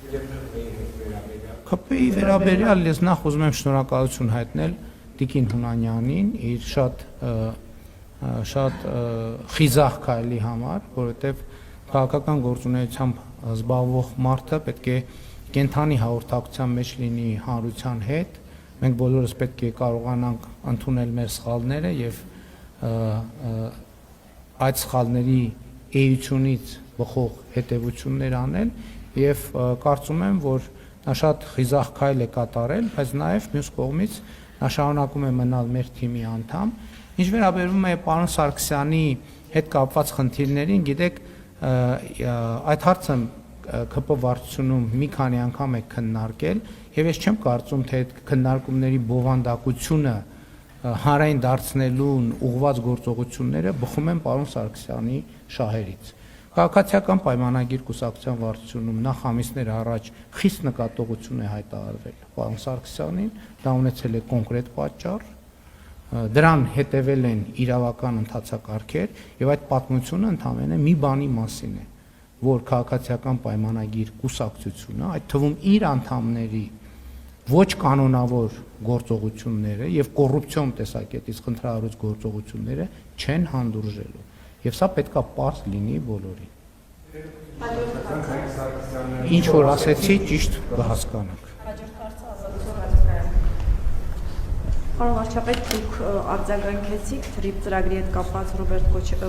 ՔՊ-ի վերաբերյալ ես նախ ուզում եմ շնորհակալություն հայտնել Տիկին Հունանյանին իր շատ խիզախ քայլի համար, որովհետև քաղաքական գործունեությամբ զբաղվող մարդը պետք է կենթանի հաղորդակցության մեջ լինի հանրության հետ, մենք բոլորս պետք է կարողանանք ընդունել մեր սխալները եւ այդ սխալների էությունից բխող հետևություններ անել եւ կարծում եմ, որ նա շատ խիզախ քայլ է կատարել, բայց նաեւ մյուս կողմից նա շարունակում է մնալ մեր թիմի անդամ։ Ինչ վերաբերում է պարոն Սարգսյանի հետ կապված խնդիրներին, գիտեք, այդ հարցը ԿՊ վարչությունում մի քանի անգամ է քննարկել եւ ես չեմ կարծում, թե այդ քննարկումների բովանդակությունը հանրային դարձնելուն ուղղված գործողությունները բխում են պարոն Սարգսյանի շահերից։ Քաղաքացիական պայմանագիր կուսակցության վարչությունում նախ ամիսներ առաջ խիստ նկատողություն է հայտարարվել պարոն Սարգսյանին, դա ունեցել է կոնկրետ պատճառ, դրան հետևել են իրավական ընթացակարգեր եւ այդ պատմությունը ընդհանրապես մի բանի մասին է, որ քաղաքացիական պայմանագիր կուսակցությունը, այդ թվում իր անդամների ոչ կանոնավոր գործողությունները եւ կոռուպցիոն տեսակետից խնդրահարույց գործողությունները չեն հանդուրժելու եւ սա պետքա պարզ լինի բոլորին։ Ինչ որ ասեցի, ճիշտ կհասկանաք։ Պարոն վարչապետ, դուք արձագանքեցիք թրիփ ծրագրի հետ կապված Ռոբերտ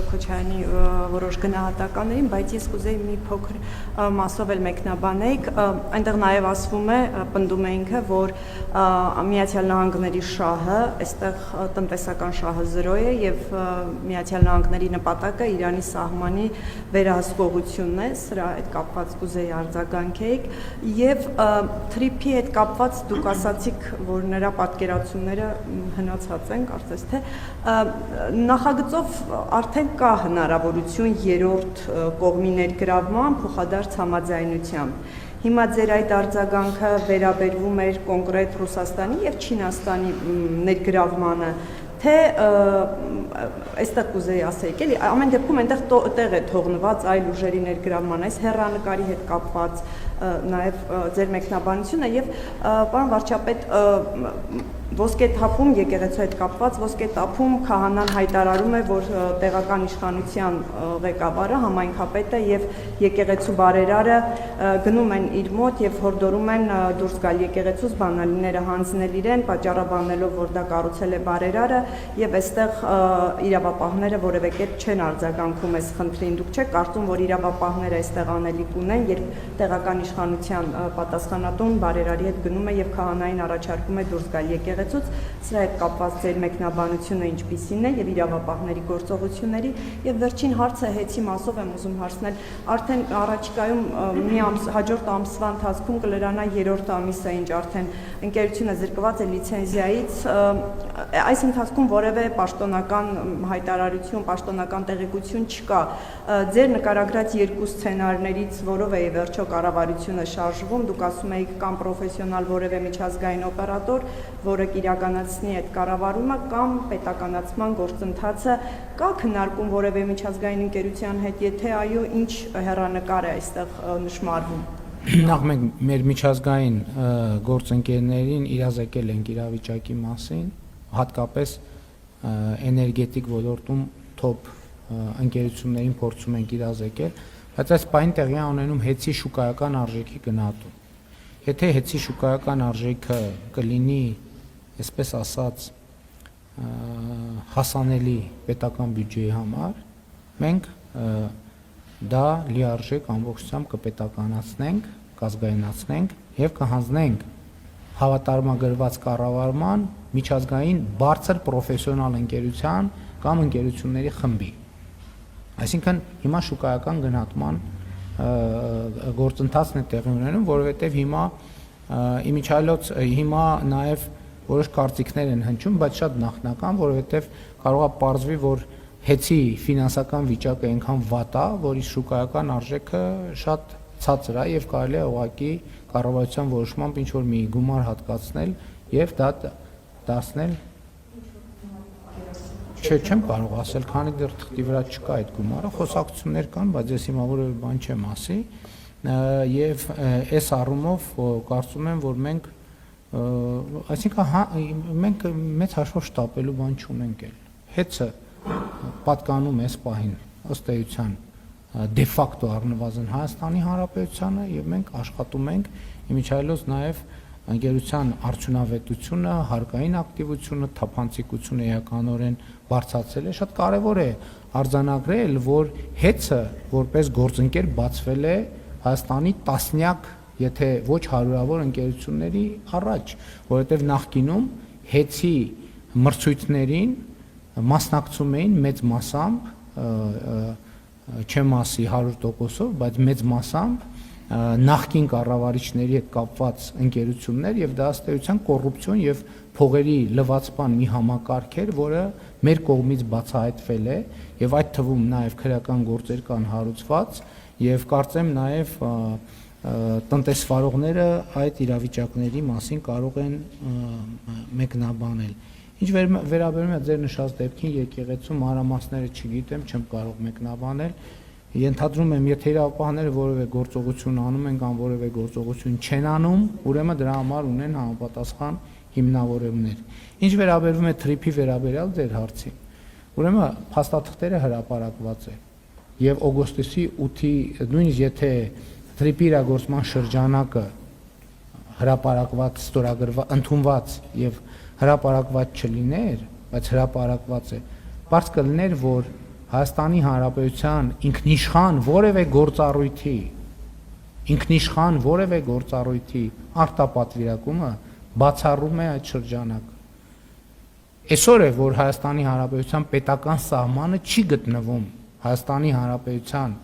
Քոչարյանի որոշ գնահատականներին, բայց ես կուզեի մի փոքր մասով էլ մեկնաբանեիք, այնտեղ նաև ասվում է, պնդում է ինքը, որ Միացյալ Նահանգների շահը, այստեղ տնտեսական շահը 0 է եւ Միացյալ Նահանգների նպատակը Իրանի սահմանի վերահսկողությունն է, սրա հետ կապված կուզեի արձագանքեիք եւ թրիփի հետ կապված դուք ասացիք, որ նրա պատկերացումները հնացած են, կարծես թե նախագծով արդեն կա հնարավորություն երրորդ կողմի ներգրավման փոխադարձ համաձայնությամբ։ Հիմա ձեր այդ արձագանքը վերաբերվում էր կոնկրետ Ռուսաստանի եւ Չինաստանի ներգրավմանը, թե այստեղ կուզեի ասեիք, էլի ամեն դեպքում այնտեղ տեղ է թողնված այլ ուժերի ներգրավման, այս հեռանկարի հետ կապված նաև ձեր մեկնաբանությունը եւ պարոն վարչապետ Ոսկե թափում եկեղեցու հետ կապված ոսկե թափում քահանան հայտարարում է, որ տեղական իշխանության ղեկավարը, համայնքապետը եւ եկեղեցու բարերարը գնում են իր մոտ եւ հորդորում են դուրս գալ եկեղեցուց, բանալիները հանձնել իրեն, պատճառաբանելով, որ դա կառուցել է բարերարը եւ այստեղ իրավապահները որևէ կերպ չեն արձագանքում այս խնդրին։ Դուք չեք կարծում, որ իրավապահները այստեղ անելիք ունեն, երբ տեղական իշխանության պատասխանատուն բարերարի հետ գնում է եւ քահանային առաջարկում է դուրս գալ եկեղեցուց, սրա հետ կապված ձեր մեկնաբանությունը ինչպիսին է եւ իրավապահների գործողությունների եւ վերջին հարցը հեծի մասով եմ ուզում հարցնել, արդեն առաջիկայում մի հաջորդ ամսվա ընթացքում կլրանա երրորդ ամիսը, ինչ արդեն ընկերությունը զրկված է լիցենզիայից, այս ընթացքում որևէ պաշտոնական հայտարարություն, պաշտոնական տեղեկություն չկա։ Ձեր նկարագրած երկու սցենարներից որով է վերջո կառավարությունը շարժվում, դուք ասում եք կամ պրոֆեսիոնալ որևէ միջազգային օպերատոր, որը իրականացնի այդ կառավարումը կամ պետականացման գործընթացը, կա քննարկում որևէ միջազգային ընկերության հետ, եթե այո, ինչ հեռանկար է այստեղ նշмарվում։ Նախ մենք մեր միջազգային գործընկերներին իրազեկել ենք իրավիճակի մասին, հատկապես էներգետիկ ոլորտում թոփ ընկերություններին փորձում ենք իրազեկել, բայց այս պայն տեղի է ունենում հեծի շուկայական արժեքի գնահատում։ Եթե հեծի շուկայական արժեքը կլինի, այսպես ասած, հասանելի պետական բյուջեի համար, մենք դա լիարժեք ամբողջությամբ կպետականացնենք, կազգայնացնենք եւ կհանձնենք հավատարմագրված կառավարման միջազգային բարձր պրոֆեսիոնալ ընկերության կամ ընկերությունների խմբի։ Այսինքն հիմա շուկայական գնահատման գործընթացն է տեղի ունենում, որովհետեւ հիմա իմիջիայլոց հիմա նաեւ որոշ կարծիքներ են հնչում, բայց շատ նախնական, որովհետեւ կարող է պարզվի, որ հեծի ֆինանսական վիճակը այնքան վատ է, որ իր շուկայական արժեքը շատ ցածր է եւ կարելի է ուղղակի կառավարության որոշմամբ ինչ որ մի գումար հատկացնել եւ դա դասնել չեմ կարող ասել, քանի դեռ թղթի վրա չկա այդ գումարը, խոսակցություններ կան, բայց ես հիմա որևէ բան չեմ ասի, եւ այս առումով կարծում եմ, որ մենք այսինքն մենք մեծ հաշվով շտապելու բան չունենք էլ։ Հեծը պատկանում է այս պահին ըստ էության դե ֆակտո առնվազն Հայաստանի Հանրապետությանը եւ մենք աշխատում ենք իմիջայլոց նաեւ ընկերության արդյունավետությունը, հարկային ակտիվությունը, թափանցիկությունը էականորեն բարձրացել է, շատ կարևոր է արձանագրել, որ հեծը որպես գործընկեր բացվել է Հայաստանի տասնյակ, եթե ոչ հարյուրավոր ընկերությունների առաջ, որովհետև նախկինում հեծի մրցույթներին մասնակցում էին մեծ մասամբ, չեմ ասի 100%-ով, բայց մեծ մասամբ նախկին կառավարիչների հետ կապված ընկերություններ եւ դա ըստ էության կոռուպցիոն եւ փողերի լվացման մի համակարգ էր, որը մեր կողմից բացահայտվել է եւ այդ թվում նաեւ քրեական գործեր կան հարուցված եւ կարծեմ նաեւ տնտեսվարողները այդ իրավիճակների մասին կարող են մեկնաբանել։ Ինչ վերաբերում է ձեր նշած դեպքին եկեղեցու մանրամասները չգիտեմ, չեմ կարող մեկնաբանել։ Ենթադրում եմ, եթե իրավապահները որևէ գործողություն անում են կամ որևէ գործողություն չեն անում, ուրեմն դրա համար ունեն համապատասխան հիմնավորումներ։ Ինչ վերաբերում է թրիփի վերաբերյալ ձեր հարցին, ուրեմն փաստաթղթերը հրապարակված է եւ օգոստոսի 8-ի նույնիսկ եթե թրիփի իրագործման շրջանակը հրապարակված, ստորագրված, ընդունված եւ հրապարակված չլիներ, բայց հրապարակված է, բարձ կլիներ, որ Հայաստանի Հանրապետության ինքնիշխան որևէ գործառույթի արտապատվիրակումը բացառում է այդ շրջանակը։ Այսօր է, որ Հայաստանի Հանրապետության պետական սահմանը չի գտնվում Հայաստանի Հանրապետության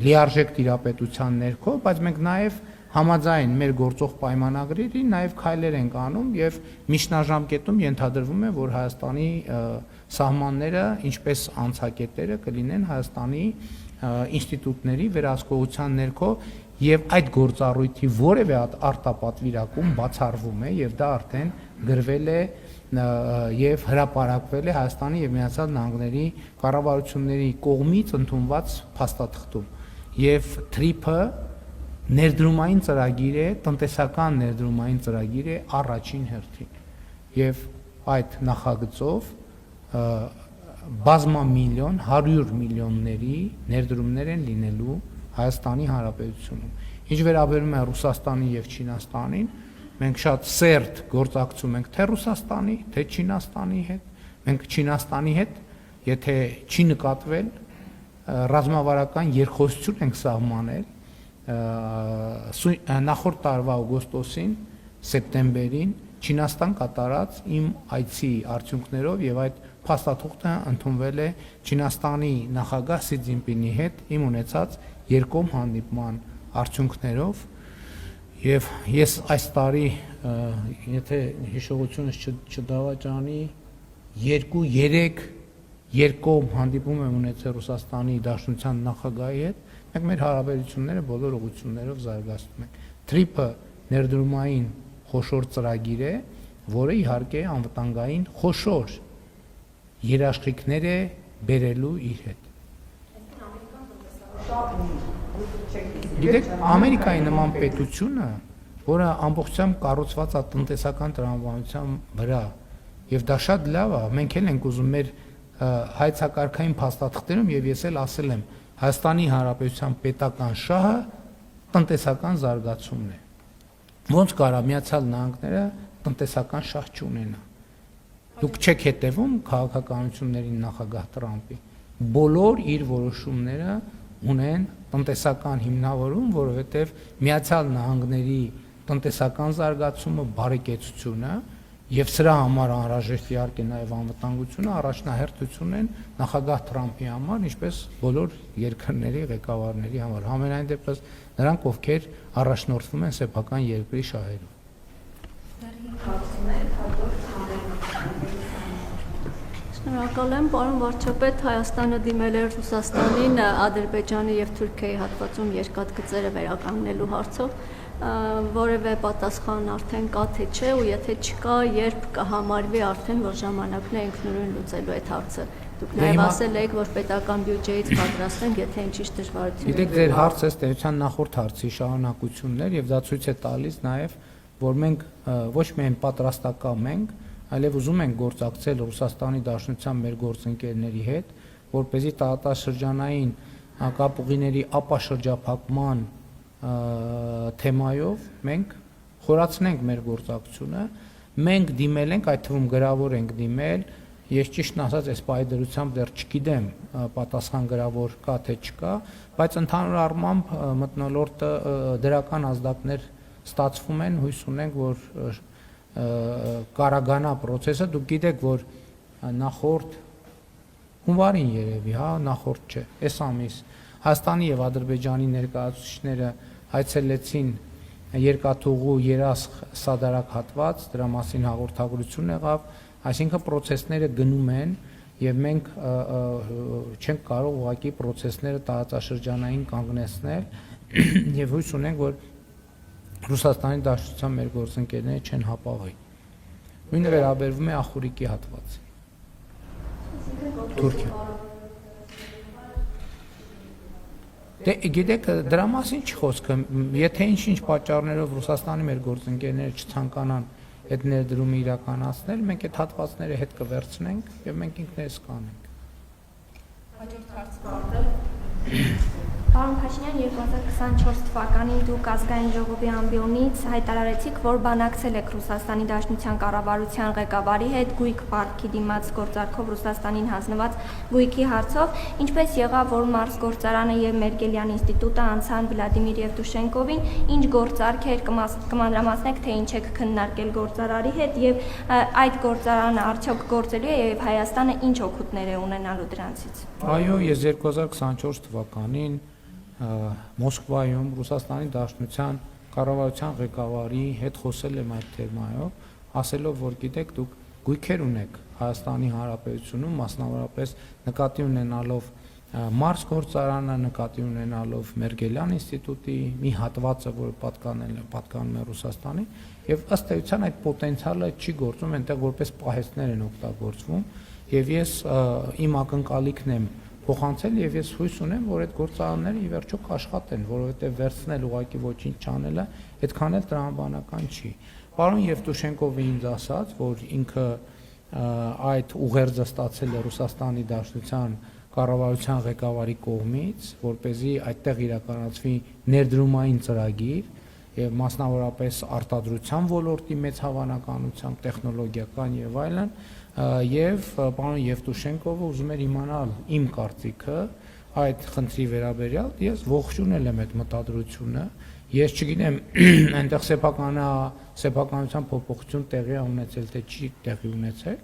լիարժեք տիրապետության ներքո, բայց մենք նաև համաձայն մեր գործող պայմանագրերի նաև քայլեր ենք անում եւ միջնաժամկետում ենթադրվում է, որ Հայաստանի սահմանները, ինչպես անցակետերը կլինեն Հայաստանի ինստիտուտների վերահսկողության ներքո եւ այդ գործառույթի որևէ արտապատվիրակում բացառվում է եւ դա արդեն գրվել է եւ հրապարակվել է Հայաստանի եւ Միացյալ Նահանգների կառավարությունների կողմից ընդունված փաստաթղթում եւ TRIP-ը ներդրումային ծրագիր է, տնտեսական ներդրումային ծրագիր է առաջին հերթին եւ այդ նախագծով բազմամիլիոն 100 միլիոնների ներդրումներ են լինելու Հայաստանի Հանրապետությունում։ Ինչ վերաբերում է Ռուսաստանին եւ Չինաստանին, մենք շատ սերտ գործակցում ենք թե Ռուսաստանի, թե Չինաստանի հետ։ Մենք Չինաստանի հետ, եթե չի նկատվել, ռազմավարական երկխոսություն ենք սահմանել նախորդ տարվա օգոստոսին, սեպտեմբերին Չինաստան կատարած իմ այցի արդյունքներով եւ այդ փաստաթուղթը ընդունվել է Չինաստանի նախագահ Սի Ցզինպինի հետ իմ ունեցած երկկողմ հանդիպման արդյունքներով եւ ես այս տարի եթե հիշողությունս չդավաճանի 2-3 երկկողմ հանդիպում եմ ունեցել Ռուսաստանի Դաշնության նախագահի հետ, մենք մեր հարաբերությունները բոլոր ուղղություններով զարգացնում ենք։ TRIP-ը ներդրումային խոշոր ծրագիր է, որը իհարկե անվտանգային խոշոր երաշխիքներ է բերելու իր հետ։ Գիտեք, Ամերիկայի նման պետությունը, որը ամբողջությամբ կառուցված է տնտեսական տրամաբանության վրա, եւ դա շատ լավ է, մենք էլ ենք ուզում մեր հայցակարգային փաստաթղթերում եւ ես էլ ասել եմ, Հայաստանի Հանրապետության պետական շահը տնտեսական զարգացումն է։ Ոնց կարա Միացյալ Նահանգները տնտեսական շահ չունենա։ Դուք չեք հետևում քաղաքականություններին նախագահ Տրամպի։ Բոլոր իր որոշումները ունեն տնտեսական հիմնավորում, որովհետև Միացյալ Նահանգների տնտեսական զարգացումը, բարեկեցությունը եւ սրա համար անհրաժեշտ իհարկե նաեւ անվտանգությունը առաջնահերթություն են նախագահ Տրամպի համար, ինչպես բոլոր երկրների ղեկավարների համար։ Համենայն դեպս նրանք, ովքեր առաջնորդվում են սեփական երկրի շահերով։ Շնորհակալ եմ, պարոն վարչապետ, Հայաստանը դիմել է Ռուսաստանին Ադրբեջանի եւ Թուրքիայի հատվածում երկաթգծերը վերականգնելու հարցով, որևէ պատասխան արդեն կա թե չէ, ու եթե չկա, երբ կհամարվի արդեն, որ ժամանակն է ինքնուրույն լուծելու այդ հարցը։ Դուք նաև ասել եք, որ պետական բյուջեից պատրաստենք, եթե ինչ-ինչ դժվարություն։ Գիտեք, ձեր հարցը ըստ էության նախորդ հարցի շարունակություններ եւ դա ցույց է տալիս նաեւ, որ մենք ոչ միայն պատրաստակամ ենք, այլև ուզում ենք գործակցել Ռուսաստանի Դաշնության մեր գործընկերների հետ, որպեսզի տարածաշրջանային կապուղիների ապաշրջափակման թեմայով մենք խորացնենք մեր գործակցությունը։ Մենք դիմել ենք, այդ թվում գրավոր ենք դիմել, ես ճիշտն ասած այս պայդրությամբ դեռ չգիտեմ պատասխան գրավոր կա թե չկա, բայց ընդհանուր առմամբ մթնոլորտը դրական ազդակներ ստացվում են, հույս ունենք, որ կարագանա process-ը, դուք գիտեք, որ նախորդ հունվարին երևի, հա, նախորդ չէ, այս ամիս Հայաստանի եւ Ադրբեջանի ներկայացուցիչները այցելեցին երկաթուղու երասխ սադարակ հատված, դրա մասին հաղորդագրություն եղավ, այսինքն process-ները գնում են եւ մենք չենք կարող ուղղակի process-ները տարածաշրջանային կանգնեցնել եւ հույս ունենք, որ Ռուսաստանի Դաշնության մեր գործընկերները չեն հապաղի։ Նույնը վերաբերվում է Ախուրիկի հատվածին։ Թուրքիա։ Դե գիտեք, դրա մասին չի խոսքը, եթե ինչ-ինչ պատճառներով Ռուսաստանի մեր գործընկերները չցանկանան այդ ներդրումը իրականացնել, մենք այդ հատվածները հետ կվերցնենք եւ մենք ինքներս կանենք։ Հաջորդ հարցը բարդ Պարոն Փաշինյան, 2024 թվականին դուք ազգային ժողովի ամբիոնից հայտարարեցիք, որ բանակցել եք Ռուսաստանի Դաշնության կառավարության ղեկավարի հետ գույք պարտքի դիմաց գործարքով Ռուսաստանին հանձնված գույքի հարցով, ինչպես եղավ, որ Մարս գործարանը եւ Մերկելյան ինստիտուտը անցան Վլադիմիր Եվտուշենկովին, ինչ գործարքեր կմանրամասնեք, թե ինչ եք քննարկել գործարարի հետ եւ այդ գործարանը արդյոք գործելու է եւ Հայաստանը ինչ օգուտներ է ունենալու դրանցից։ Այո, ես 2024 թվականին Մոսկվայում Ռուսաստանի Դաշնության կառավարության ղեկավարի հետ խոսել եմ այդ թեմայով, ասելով, որ գիտեք, դուք գույքեր ունեք Հայաստանի Հանրապետությունում, մասնավորապես նկատի ունենալով Մարս գործարանը, նկատի ունենալով Մերկելյան ինստիտուտի մի հատվածը, որը պատկանում է Ռուսաստանին, եւ ըստ էության այդ պոտենցիալը չի գործում, այնտեղ որպես պահեստներ են օգտագործվում, եւ ես իմ ակնկալիքն եմ փոխանցել եւ ես հույս ունեմ, որ այդ գործարանները ի վերջո կաշխատեն, որովհետեւ վերցնել ուղակի ոչինչ չանելը այդքան էլ տրամաբանական չի։ Պարոն Եվտուշենկովը ինձ ասաց, որ ինքը այդ ուղերձը ստացել է Ռուսաստանի Դաշնության կառավարության ղեկավարի կողմից, որպեսզի այդտեղ իրականացվի ներդրումային ծրագիր եւ մասնավորապես արտադրության ոլորտի մեծ հավանականությամբ, տեխնոլոգիական եւ այլն, եւ պարոն Եվտուշենկովը ուզում էր իմանալ իմ կարծիքը այդ խնդրի վերաբերյալ, ես ողջունել եմ այդ մտադրությունը, ես չգիտեմ այնտեղ սեփականության փոփոխություն տեղի է ունեցել թե չի տեղի ունեցել,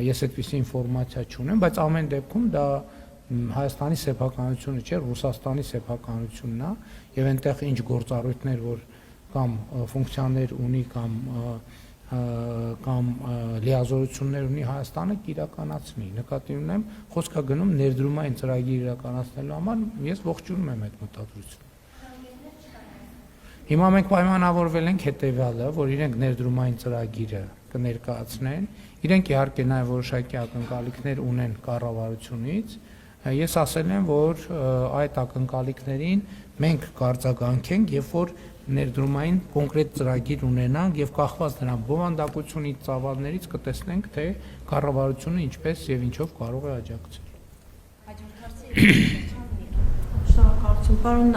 ես այդպիսի ինֆորմացիա չունեմ, բայց ամեն դեպքում դա Հայաստանի սեփականությունը չէ, Ռուսաստանի սեփականությունն է եւ այնտեղ ինչ գործառույթներ որ կամ ֆունկցիաներ ունի կամ լիազորություններ ունի Հայաստանը կիրականացնի։ Նկատի ունեմ, խոսքը գնում ներդրումային ծրագիր իրականացնելու համար, ես ողջունում եմ այդ մտադրությունը։ Հիմա մենք պայմանավորվել ենք հետեւյալը, որ իրենք ներդրումային ծրագիրը կներկայացնեն, իրենք իհարկե նաև որոշակի ակնկալիքներ ունեն կառավարությունից, ես ասել եմ, որ այդ ակնկալիքներին մենք կարձագանքենք, երբ որ ներդրումային կոնկրետ ծրագիր ունենանք եւ կախված նրան բովանդակությունից, ծավալներից կտեսնենք, թե կառավարությունը ինչպես եւ ինչով կարող է աջակցել։ Շնորհակալություն, պարոն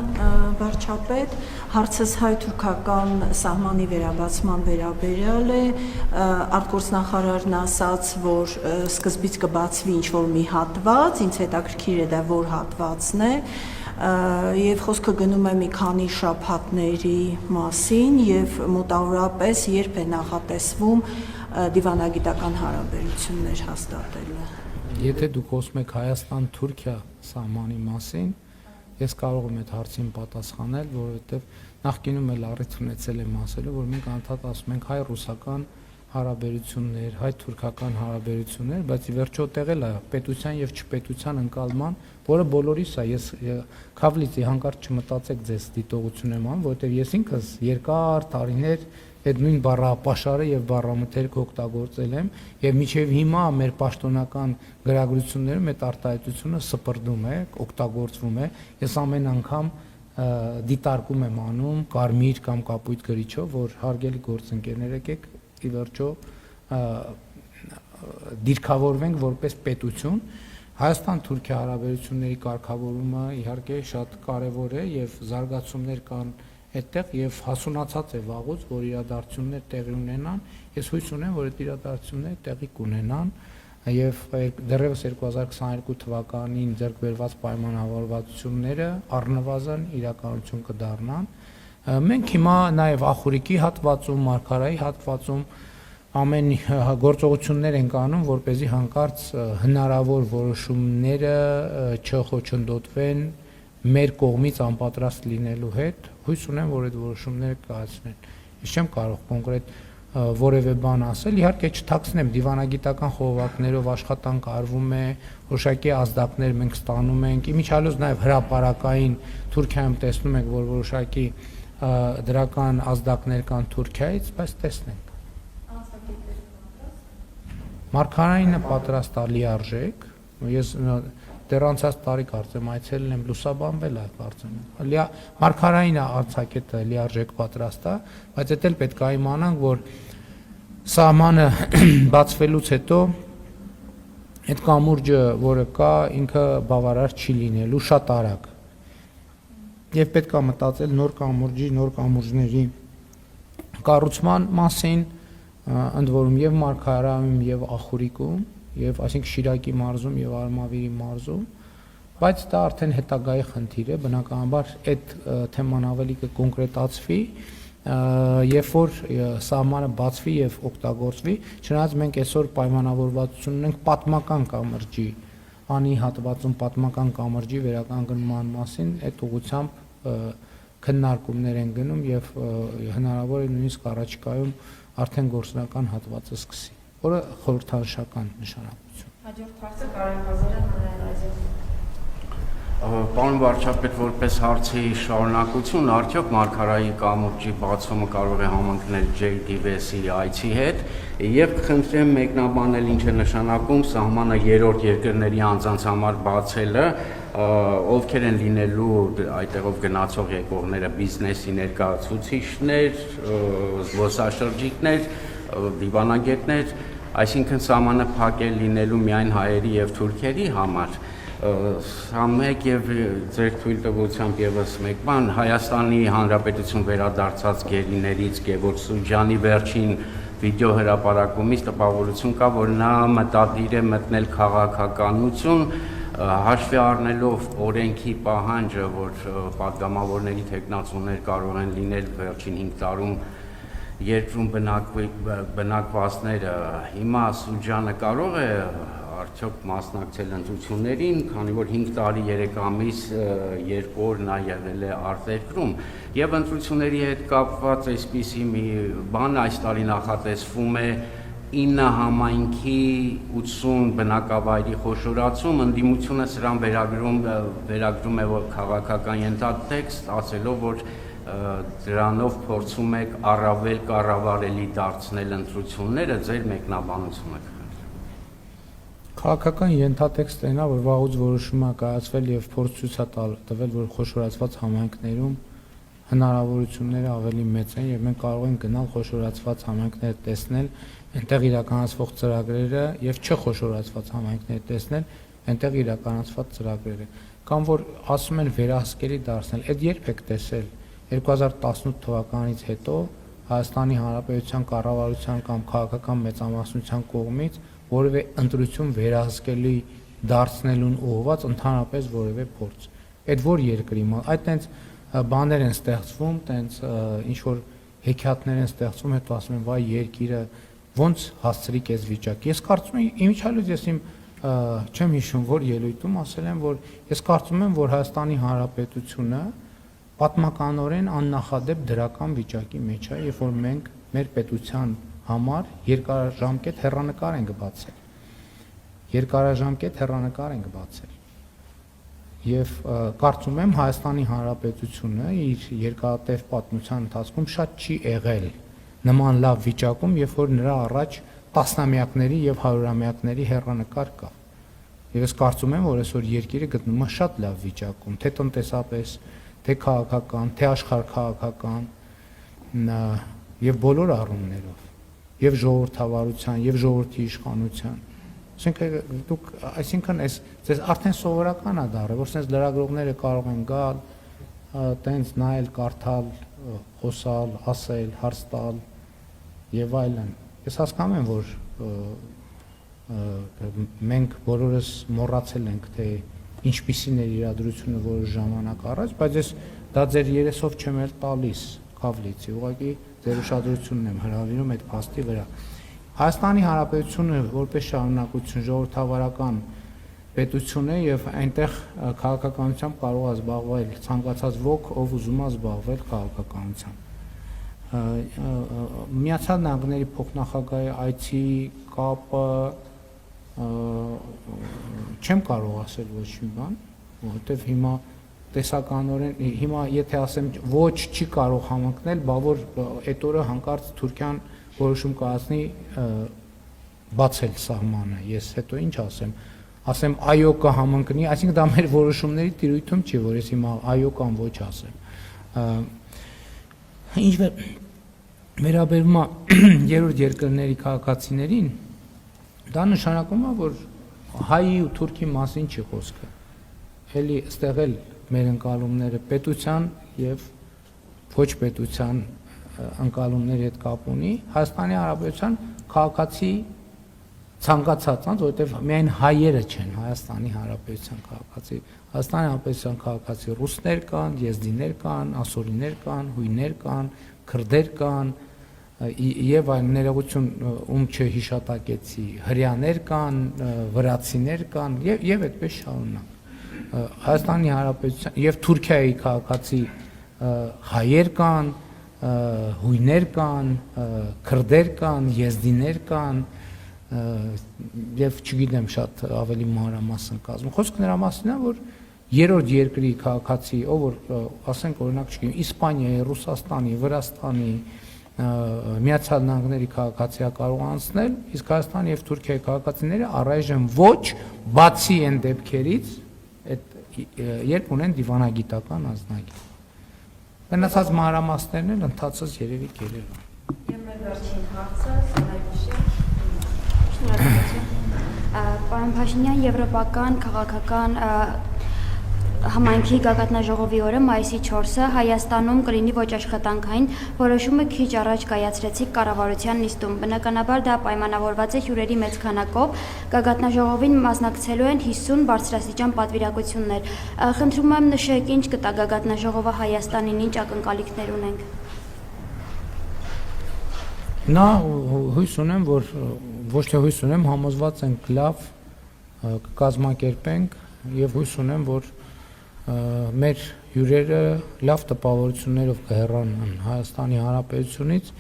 վարչապետ, հարցս հայ-թուրքական սահմանի վերաբացման վերաբերյալ է, արտգործնախարարն ասաց, որ սկզբից կբացվի ինչ-որ մի հատված, ինձ հետաքրքիր է դա որ հատվածն է, եւ խոսքը գնում է մի քանի շաբաթների մասին եւ մոտավորապես երբ է նախատեսվում դիվանագիտական հարաբերություններ հաստատելը։ Եթե դուք խոսում եք Հայաստան-Թուրքիա սահմանի մասին, ես կարող եմ այդ հարցին պատասխանել, որովհետեւ նախկինում էլ առիթ ունեցել եմ ասելու, որ մենք անդադ ասում ենք հայ-ռուսական հարաբերություններ, հայ-թուրքական հարաբերություններ, բայց ի վերջո տեղել է պետության եւ չպետության ընկալման, որը բոլորիս է, ես քավլիցի հանկարծ չմտածեք ձեզ դիտողություն եմ անում, որովհետեւ ես ինքս երկար տարիներ այդ նույն բառապաշարը եւ բառամթերքը օգտագործել եմ եւ մինչեւ հիմա մեր պաշտոնական գրագրություններում այդ արտահայտությունը սպրդում է, օգտագործվում է։ Ես ամեն անգամ դիտարկում եմ անում կարմիր կամ կապույտ գրիչով, որ հարգելի գործընկերներ եկեք ի վերջո դիրքավորվենք որպես պետություն։ Հայաստան-Թուրքիա հարաբերությունների կարգավորումը իհարկե շատ կարևոր է եւ զարգացումներ կան այդտեղ եւ հասունացած է վաղուց, որ իրադարձություններ տեղի ունենան։ Ես հույս ունեմ, որ այդ իրադարձությունները տեղի կունենան եւ դեռևս 2022 թվականին ձեռք բերված պայմանավորվածությունները առնվազն իրականություն կդառնան։ Մենք հիմա նաեւ Ախուրիկի հատվածում, Մարգարայի հատվածում ամեն գործողություններ ենք անում, որպեսզի հանկարծ հնարավոր որոշումները չխոչընդոտվեն մեր կողմից անպատրաստ լինելու հետ։ Հույս ունեմ, որ այդ որոշումները կայացնեն։ Ես չեմ կարող կոնկրետ որևէ բան ասել, իհարկե չթաքցնեմ, դիվանագիտական խողովակներով աշխատանք արվում է, որոշակի ազդակներ մենք ստանում ենք, իմիջիալոց նաև հրապարակային Թուրքիայում տեսնում ենք, որ որոշակի դրական ազդակներ կան Թուրքիայից, բայց տեսնենք։ Մարգարայինը պատրաստ է լիարժեք, ես դեռ անցած տարի կարծեմ այցելել եմ լուսաբանվել է կարծեմ։ Մարգարայինը արձակետը լիարժեք պատրաստ է, բայց դա էլ պետք է իմանանք, որ սահմանը բացվելուց հետո այդ կամուրջը, որը կա, ինքը բավարար չի լինելու շատ արագ։ Եվ պետք է մտածել նոր կամուրջների կառուցման մասին, ընդ որում եւ Մարգարայում եւ Ախուրիկում եւ այսինքն Շիրակի մարզում եւ Արմավիրի մարզում, բայց դա արդեն հետագայի խնդիր է, բնականաբար այդ թեման ավելի կկոնկրետացվի, երբ որ սահմանը բացվի եւ օգտագործվի, չնայած մենք այսօր պայմանավորվածություն ունենք պատմական կամրջի, անի հատվածում պատմական կամրջի վերականգնման մասին, այդ ուղղությամբ քննարկումներ են գնում եւ հնարավոր է նույնիսկ առաջիկայում արդեն գործնական հատվածը սկսի, որը խորհրդանշական նշանակություն։ Հաջորդ հարցը Կարեն Ղազարյան հանրայնազիա։ Պարոն վարչապետ, որպես հարցի շարունակություն, արդյոք Մարգարայի կամուրջի բացումը կարող է համընկնել JDVS-ի այցի հետ եւ կխնդրեմ մեկնաբանել ինչ է նշանակում սահմանը երրորդ երկրների անձանց համար բացելը, ովքեր են լինելու այդտեղով գնացող եկողները, բիզնեսի ներկայացուցիչներ, զբոսաշրջիկներ, դիվանագետներ, այսինքն սահմանը փակ է լինելու միայն հայերի եւ թուրքերի համար։ Սա մեկ եւ ձեր թույլ տվությամբ եւս մեկ բան, Հայաստանի Հանրապետություն վերադարձած գերիներից Գևորգ Սուջյանի վերջին վիդեո հրապարակումից տպավորություն կա, որ նա մտադիր է մտնել քաղաքականություն, հաշվի առնելով օրենքի պահանջը, որ պատգամավորների թեկնածուներ կարող են լինել վերջին 5 տարում երկրում բնակվածները, հիմա Սուջյանը կարող է արդյոք մասնակցել ընտրություններին, քանի որ 5 տարի 3 ամիս 2 օր նա եղել է արտերկրում եւ ընտրությունների հետ կապված այսպիսի մի բան այս տարի նախատեսվում է 9 համայնքի 80 բնակավայրի խոշորացում, ընդդիմությունը սրան վերագրում է որ քաղաքական ենթատեքստ, ասելով որ դրանով փորձում եք առավել կառավարելի դարձնել ընտրությունները, ձեր մեկնաբանությունը։ Քաղաքական ենթատեքստն է, որ վաղուց որոշումը կայացվել եւ փորձ ցույց տվել, որ խոշորացված համայնքներում հնարավորությունները ավելի մեծ են եւ մենք կարող ենք գնալ խոշորացված համայնքներ տեսնել, այնտեղ իրականացվող ծրագրերը եւ չխոշորացված համայնքներ տեսնել, այնտեղ իրականացված ծրագրերը, կամ որ ասում են վերահսկելի դարձնել, այդ երբ եք տեսել 2018 թվականից հետո Հայաստանի Հանրապետության կառավարության կամ քաղաքական մեծամասնության կողմից որևէ ընտրություն վերահսկելի դարձնելուն ուղղված ընդհանրապես որևէ փորձ։ Այդ որ երկրի այդ տենց բաներ են ստեղծվում, տենց ինչ որ հեքիաթներ են ստեղծվում, հետո ասում են վայ երկիրը ոնց հասցրիկ այս վիճակ։ Ես կարծում եմ իմիջիալոց ես իմ չեմ հիշում որ ելույթում ասել եմ, որ ես կարծում եմ, որ Հայաստանի Հանրապետությունը պատմականորեն աննախադեպ դրական վիճակի մեջ է, երբ որ մենք մեր պետության համար երկարաժամկետ հեռանկար ենք բացել։ Երկարաժամկետ հեռանկար ենք բացել։ Եվ կարծում եմ Հայաստանի Հանրապետությունը իր երկարատև պատմության ընթացքում շատ չի եղել նման լավ վիճակում, երբ որ նրա առաջ տասնամյակների եւ հարյուրամյակների հեռանկար կա։ Եվ ես կարծում եմ, որ այսօր երկիրը գտնվում է շատ լավ վիճակում, թե տնտեսապես, թե քաղաքական, թե աշխարհքաղաքական եւ բոլոր առումներով, եւ ժողովրդավարության, եւ ժողովրդի իշխանության։ Այսինքն այս ձեզ արդեն սովորական է դառել, որ sense լրագրողները կարող են գալ, տենց նայել, կարդալ, խոսալ, ասել, հարց տալ եւ այլն։ Ես հասկանում եմ, որ մենք բոլորս մոռացել ենք, թե ինչպիսին է իրադրությունը որոշ ժամանակ առաջ, բայց ես դա ձեր երեսով չեմ էլ տալիս Քավլիցի, ուղղակի ձեր ուշադրությունն եմ հրավիրում այդ փաստի վրա։ Հայաստանի Հանրապետությունը որպես շարունակություն ժողովրդավարական պետություն է եւ այնտեղ քաղաքականությամբ կարող է զբաղվել ցանկացած ոք, ով ուզում է զբաղվել քաղաքականությամբ։ Միացյալ Նահանգների փոխնախագահի այցի կապը չեմ կարող ասել ոչ մի բան, որովհետեւ հիմա տեսականորեն հիմա եթե ասեմ ոչ չի կարող համընկնել, բա որ այդ օրը հանկարծ Թուրքիան որոշում կայացնի բացել սահմանը, ես հետո ինչ ասեմ այո կհամընկնի, այսինքն դա մեր որոշումների տիրույթում չի, որ ես հիմա այո կամ ոչ ասեմ։ Ինչ վերաբերում է երրորդ երկրների քաղաքացիներին, դա նշանակում է, որ հայի ու թուրքի մասին չի խոսքը։ Էլի այստեղ էլ մեր ընկալումները պետության եւ ոչ պետության ընկալումների հետ կապ ունի Հայաստանի Հանրապետության քաղաքացի ցանկացած, որովհետեւ միայն հայերը չեն Հայաստանի Հանրապետության քաղաքացի, Հայաստանի Հանրապետության քաղաքացի ռուսներ կան, եզդիներ կան, ասորիներ կան, հույներ կան, քրդեր կան եւ այլ ներողություն ում չհիշատակեցի, հրեաներ կան, վրացիներ կան եւ այդպես շարունակ։ Հայաստանի Հանրապետության եւ Թուրքիայի քաղաքացի հայեր կան, հույներ կան, քրդեր կան, եզդիներ կան եւ չգիտեմ շատ ավելի մանրամասն կազմում։ Խոսքը նրա մասին է, որ երրորդ երկրի քաղաքացի, ով որ ասենք օրինակ չգիտեմ, Իսպանիայի, Ռուսաստանի, Վրաստանի, Միացյալ Նահանգների քաղաքացիա կարող անցնել, իսկ Հայաստանի եւ Թուրքիայի քաղաքացիները առայժմ ոչ, բացի այն դեպքերից, երբ ունեն դիվանագիտական ազնագիր։ Մնացած մանրամասներն էլ ընդհանրապես երևի կերել են։ Եվ մեր վերջին հարցը Սարայբուշի։ Պարոն Փաշինյան, եվրոպական քաղաքական համայնքի գագաթնաժողովի օրը մայիսի 4-ը Հայաստանում կլինի ոչ աշխատանքային, որոշումը քիչ առաջ կայացրեցիք կառավարության նիստում։ Բնականաբար դա պայմանավորված է հյուրերի մեծ քանակով, գագաթնաժողովին մասնակցելու են 50 բարձրաստիճան պատվիրակություններ։ Խնդրում եմ նշեք, ինչ կտա գագաթնաժողովը Հայաստանին, ինչ ակնկալիքներ ունենք։ Նա հույս ունեմ, որ ոչ թե հույս ունեմ, համոզված ենք լավ կկազմակերպենք եւ հույս ունեմ, որ մեր հյուրերը լավ տպավորություններով կհեռանան Հայաստանի Հանրապետությունից,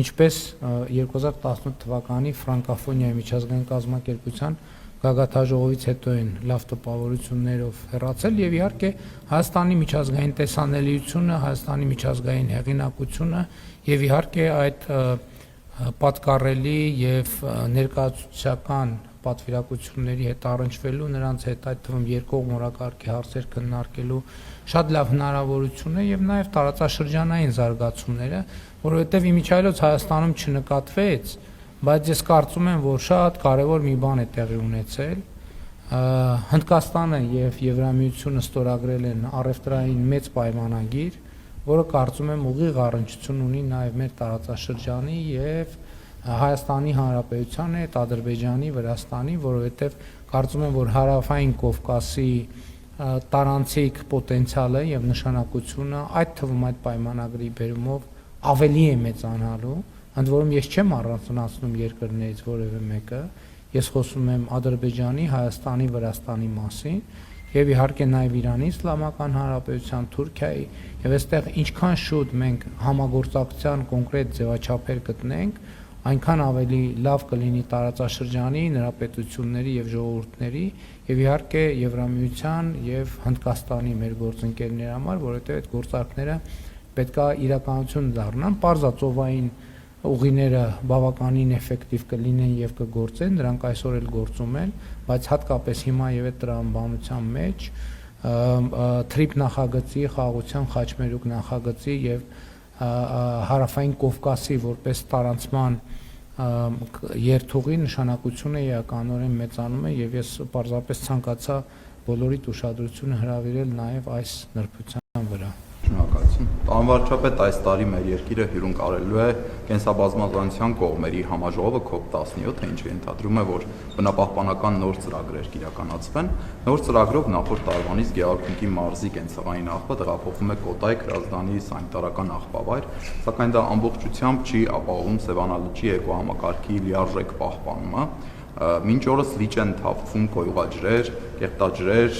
ինչպես 2018 թվականի ֆրանկոֆոնիայի միջազգային կազմակերպության գագաթնաժողովից հետո են լավ տպավորություններով հեռացել եւ իհարկե Հայաստանի միջազգային տեսանելիությունը, Հայաստանի միջազգային հեղինակությունը եւ իհարկե այդ պատկառելի եւ ներկայացուցչական պատվիրակությունների հետ առնչվելու, նրանց հետ այդ թվում երկկողմ օրակարգի հարցեր քննարկելու շատ լավ հնարավորություն է եւ նաեւ տարածաշրջանային զարգացումները, որովհետեւ իմիջիայլոց Հայաստանում չնկատվեց, բայց ես կարծում եմ, որ շատ կարեւոր մի բան է տեղի ունեցել։ Հնդկաստանը եւ Եվրամիությունը ստորագրել են առևտրային մեծ պայմանագիր, որը կարծում եմ ուղիղ առնչություն ունի նաեւ մեր տարածաշրջանի եւ Հայաստանի Հանրապետության հետ, Ադրբեջանի, Վրաստանի, որովհետև կարծում եմ, որ Հարավային Կովկասի տարանցիկ պոտենցիալը եւ նշանակությունը այդ թվում այդ պայմանագրի բերումով ավելի է մեծանալու, ընդ որում ես չեմ առանձնացնում երկրներից որևէ մեկը, ես խոսում եմ Ադրբեջանի, Հայաստանի, Վրաստանի մասին եւ իհարկե նաեւ Իրանի Իսլամական Հանրապետության, Թուրքիայի եւ այստեղ ինչքան շուտ մենք համագործակցության կոնկրետ ձևաչափեր գտնենք, այնքան ավելի լավ կլինի տարածաշրջանի, նրա պետությունների եւ ժողովուրդների եւ իհարկե Եվրամիության եւ Հնդկաստանի մեր գործընկերների համար, որովհետեւ այդ գործարքները պետքա իրականություն դառնան, պարզածովային ուղիները բավականին էֆեկտիվ կլինեն եւ կգործեն, դրանք այսօր էլ գործում են, բայց հատկապես հիմա եւ այդ տրամաբանության մեջ թրիփ նախագծի, խաղաղության խաչմերուկ նախագծի եւ հարավային Կովկասի որպես տարանցման երթուղի նշանակությունը էականորեն մեծանում է եւ ես պարզապես ցանկացա բոլորիդ ուշադրությունը հրավիրել նաեւ այս նրբության վրա։ Շնորհակալություն։ Պարոն վարչապետ, այս տարի մեր երկիրը հյուրընկալելու է կենսաբազմազանության կողմերի համաժողովը COP17, ինչը ենթադրում է, որ բնապահպանական նոր ծրագրեր կիրականացվեն։ Նոր ծրագրով նախորդ տարվանից Գեղարքունիքի մարզի կենցաղային աղբը տեղափոխվում է Կոտայք Հրազդանի սանիտարական աղբավայր, սակայն դա ամբողջությամբ չի ապահովում Սևանա լճի էկոհամակարգի լիարժեք պահպանումը։ Մինչ օրս լիճ են թափվում կոյուղաջրեր, կեղտաջրեր,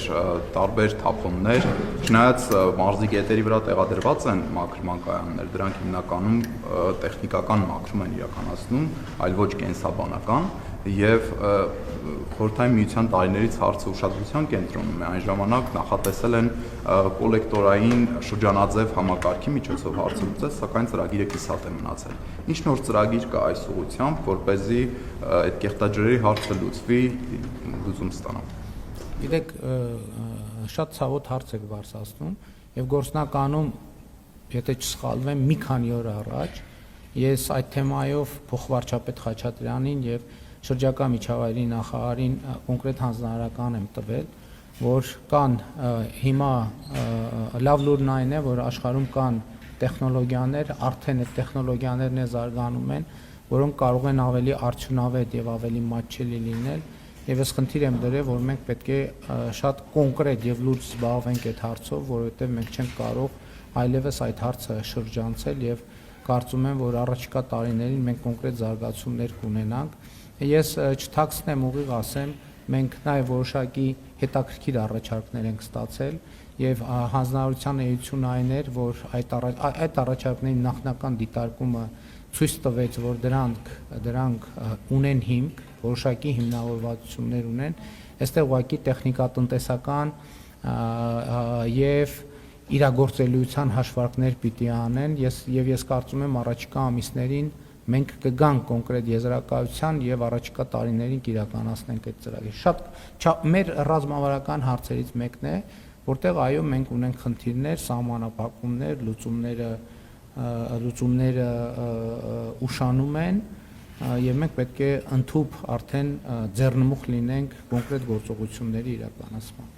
տարբեր թափոններ, չնայած մարզի գետերի վրա տեղադրված են մաքրման կայաններ, դրանք հիմնականում տեխնիկական մաքրում են իրականացնում, այլ ոչ կենսաբանական, եւ Խորհրդային Միության տարիներից հարցը ուշադրության կենտրոնում է, այն ժամանակ նախատեսել են կոլեկտորային շրջանաձև համակարգի միջոցով հարցը լուծել, սակայն ծրագիրը կիսատ է մնացել։ Ինչ նոր ծրագիր կա այս ուղղությամբ, որպեսզի այդ կեղտաջրերի հարցը լուծվի, լուծում ստանա։ Գիտեք, շատ ցավոտ հարց եք բարձրացնում եւ գործնականում, եթե չսխալվեմ, մի քանի օր առաջ ես այդ թեմայով փոխվարչապետ Խաչատրյանին եւ շրջակա միջավայրի նախարարին կոնկրետ հանձնարարական եմ տվել, որ կան հիմա լավ լուրն այն է, որ աշխարհում կան տեխնոլոգիաներ, արդեն այդ տեխնոլոգիաներն է զարգանում են, որոնք կարող են ավելի արդյունավետ եւ ավելի մատչելի լինել, եւ ես խնդիր եմ դրել, որ մենք պետք է շատ կոնկրետ եւ լուրջ զբաղվենք այդ հարցով, որովհետեւ մենք չենք կարող այլևս այդ հարցը շրջանցել եւ կարծում եմ, որ առաջիկա տարիներին մենք կոնկրետ զարգացումներ կունենանք։ Ես չթաքցնեմ, ուղիղ ասեմ, մենք նաև որոշակի հետաքրքիր առաջարկներ ենք ստացել եւ հանձնարարության էությունը այն էր, որ այդ առաջարկների նախնական դիտարկումը ցույց տվեց, որ դրանք ունեն հիմք, որոշակի հիմնավորվածություններ ունեն, այստեղ ուղղակի տեխնիկատնտեսական եւ իրագործելիության հաշվարկներ պիտի անեն, եւ ես կարծում եմ առաջիկա ամիսներին մենք կգանք կոնկրետ եզրակացության եւ առաջիկա տարիներին կիրականացնենք այդ ծրագիրը։ Շատ մեր ռազմավարական հարցերից մեկն է, որտեղ այո մենք ունենք խնդիրներ, սահմանափակումներ, լուծումները ուշանում են եւ մենք պետք է ընդհանուր արդեն ձեռնմուխ լինենք կոնկրետ գործողությունների իրականացման։